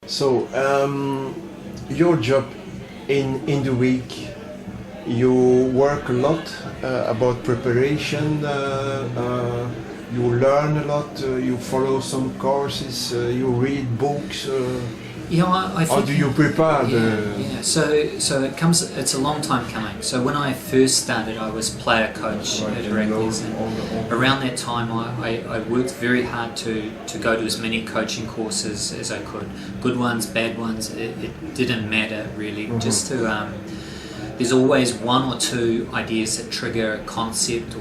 So, your job in the week, you work a lot about preparation, you learn a lot, you follow some courses, you read books. Yeah, I think. How do you prepare Yeah. So it's a long time coming. So when I first started, I was player coach at Heracles, and around that time I worked very hard to go to as many coaching courses as I could. Good ones, bad ones, it didn't matter really. Just to there's always one or two ideas that trigger a concept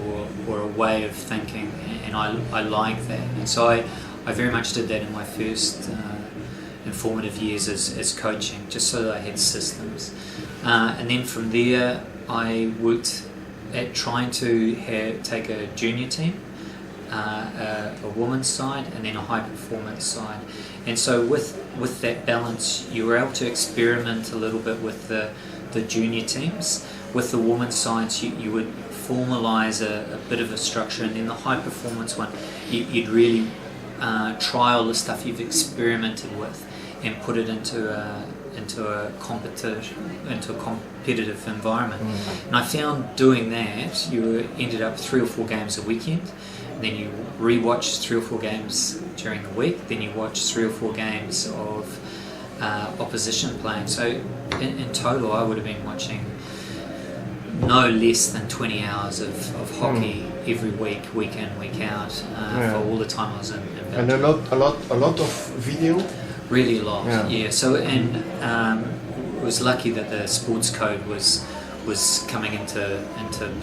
or a way of thinking, and I like that. And so I very much did that in my first informative years as coaching, just so that I had systems. And then from there, I worked at trying to take a junior team, a women's side, and then a high performance side. And so with that balance, you were able to experiment a little bit with the junior teams. With the women's sides, you would formalize a bit of a structure, and then the high performance one, you'd really try all the stuff you've experimented with and put it into a competitive environment. And I found doing that, you ended up 3 or 4 games a weekend, and then you re-watch 3 or 4 games during the week, then you watch 3 or 4 games of opposition playing. So in total, I would have been watching no less than 20 hours of hockey every week in, week out, for all the time I was in Belgium. And a lot of video? Really a lot, yeah. So, and it was lucky that the sports code was coming into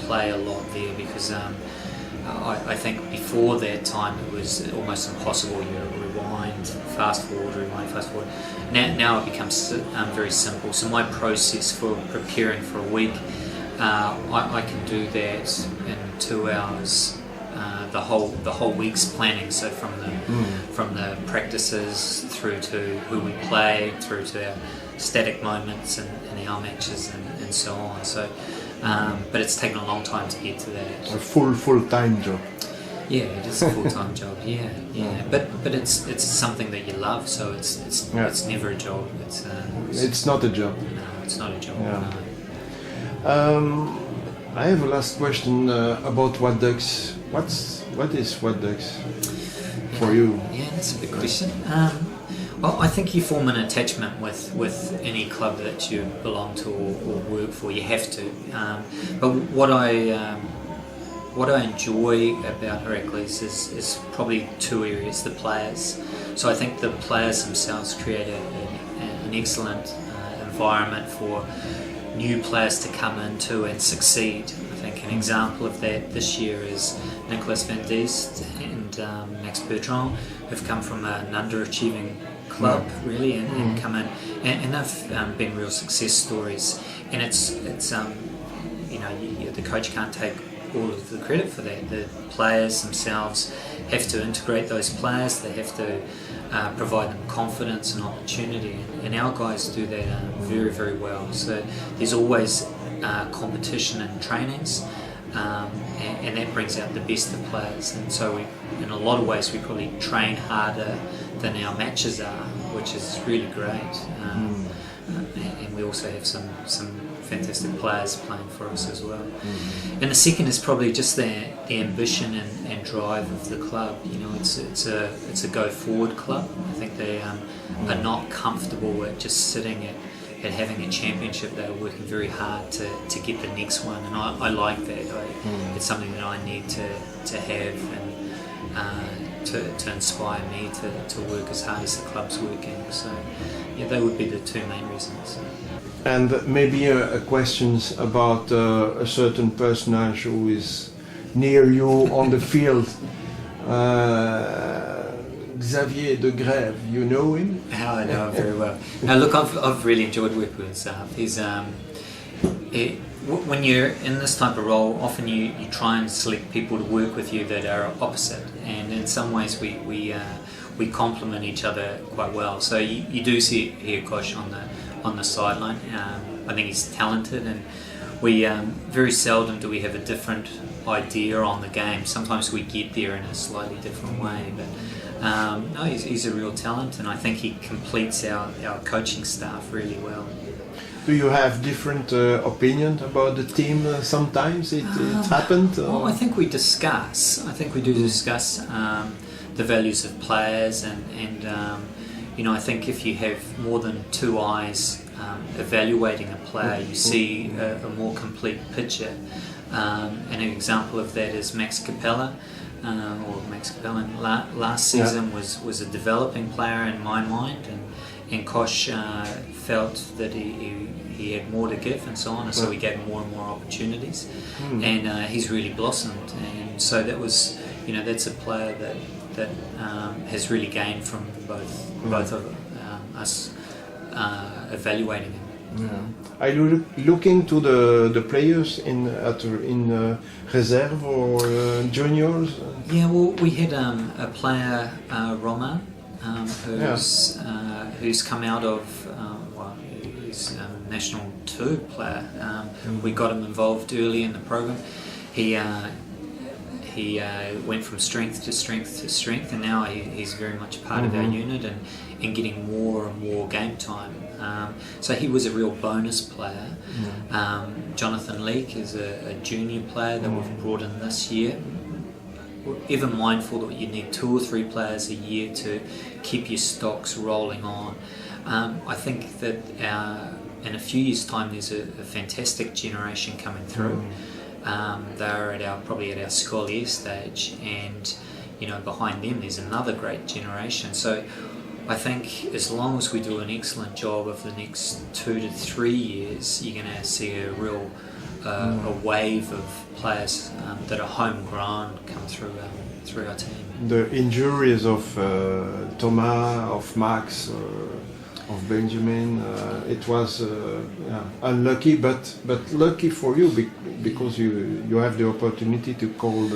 play a lot there, because I think before that time it was almost impossible. You rewind, fast forward. Now it becomes very simple. So my process for preparing for a week, I can do that in 2 hours. The whole week's planning. So from the practices through to who we play, through to our static moments and our matches and so on. So, but it's taken a long time to get to that. A full-time job. Yeah, it is a full-time job. Yeah. But it's something that you love. So it's never a job. It's not a job. No, it's not a job. Yeah. No. I have a last question about What Ducks. What is What Ducks for you? Yeah, that's a big question. Well, I think you form an attachment with any club that you belong to or work for. You have to. But what I enjoy about Heracles is probably 2 areas. The players. So I think the players themselves create an excellent environment for new players to come into and succeed. I think an example of that this year is Nicolas Van Diest and Max Bertrand have come from an underachieving club really and come in and they've been real success stories. And it's the coach can't take all of the credit for that. The players themselves have to integrate those players. They have to provide them confidence and opportunity, and our guys do that very, very well. So there's always competition and trainings, and that brings out the best of players. And so in a lot of ways we probably train harder than our matches are, which is really great. And we also have some fantastic players playing for us as well. And the second is probably just the ambition and drive of the club. It's a go forward club. I think they are not comfortable at just sitting at having a championship. They're working very hard to get the next one, and I like that. It's something that I need to have and to inspire me to work as hard as the club's working. So yeah, they would be the 2 main reasons. And maybe a questions about a certain personage who is near you on the field. Xavier de Grève, you know him? Oh, I know him very well. Now, look, I've really enjoyed working with Xav. He's when you're in this type of role, often you try and select people to work with you that are opposite, and in some ways we complement each other quite well. So you do see here Kosh on the sideline. I think he's talented, and we very seldom do we have a different idea on the game. Sometimes we get there in a slightly different way, but No, he's a real talent, and I think he completes our coaching staff really well. Do you have different opinion about the team? Sometimes it happened. Well, I think we discuss. I think we do discuss the values of players, and I think if you have more than two eyes evaluating a player, you see a more complete picture. And an example of that is Max Capella. Max Capella last season was a developing player in my mind, and Kosh felt that he had more to give and so on, and so we gave him more and more opportunities, and he's really blossomed, and so that was, that's a player that has really gained from both of us evaluating him. Yeah. Are you looking to the players in reserve or juniors? Yeah, well, we had a player, Roman, who's come out of he's a National 2 player. We got him involved early in the program. He went from strength to strength to strength, and now he's very much part of our unit and getting more and more game time. So he was a real bonus player. Jonathan Leake is a junior player that we've brought in this year. We're ever mindful that you need 2 or 3 players a year to keep your stocks rolling on. I think that in a few years' time there's a fantastic generation coming through. They're probably at our Scolier stage, and behind them there's another great generation. So I think as long as we do an excellent job of the next 2 to 3 years, you're going to see a real a wave of players that are homegrown come through our team. The injuries of Thomas, of Max, of Benjamin, it was unlucky, but lucky for you because you have the opportunity to call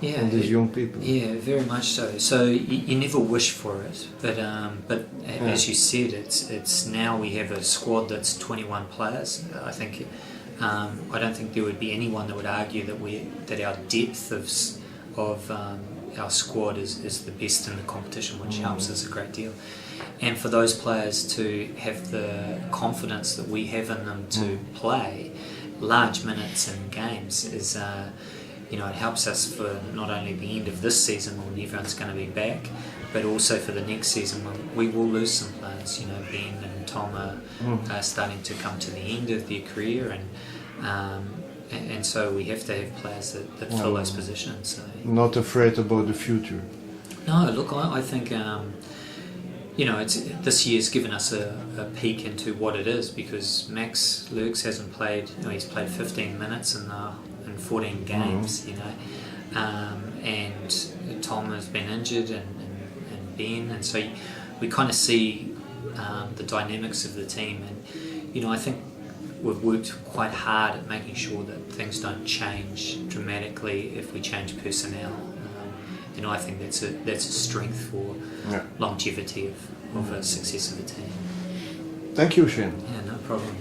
these young people. Yeah, very much so. So you never wish for it, but as you said, it's now we have a squad that's 21 players. I think I don't think there would be anyone that would argue that our depth of our squad is the best in the competition, which helps us a great deal. And for those players to have the confidence that we have in them to play large minutes in games is, it helps us for not only the end of this season when everyone's going to be back, but also for the next season when we will lose some players. Ben and Tom are starting to come to the end of their career, and so we have to have players that fill those positions. So. Not afraid about the future. No, look, I think this year's given us a peek into what it is, because Max Lurks hasn't played. He's played 15 minutes in 14 games. And Tom has been injured, and Ben, and so we kind of see the dynamics of the team, and I think we've worked quite hard at making sure that things don't change dramatically if we change personnel. I think that's a strength for longevity of a success of a team. Thank you, Shane. Yeah, no problem.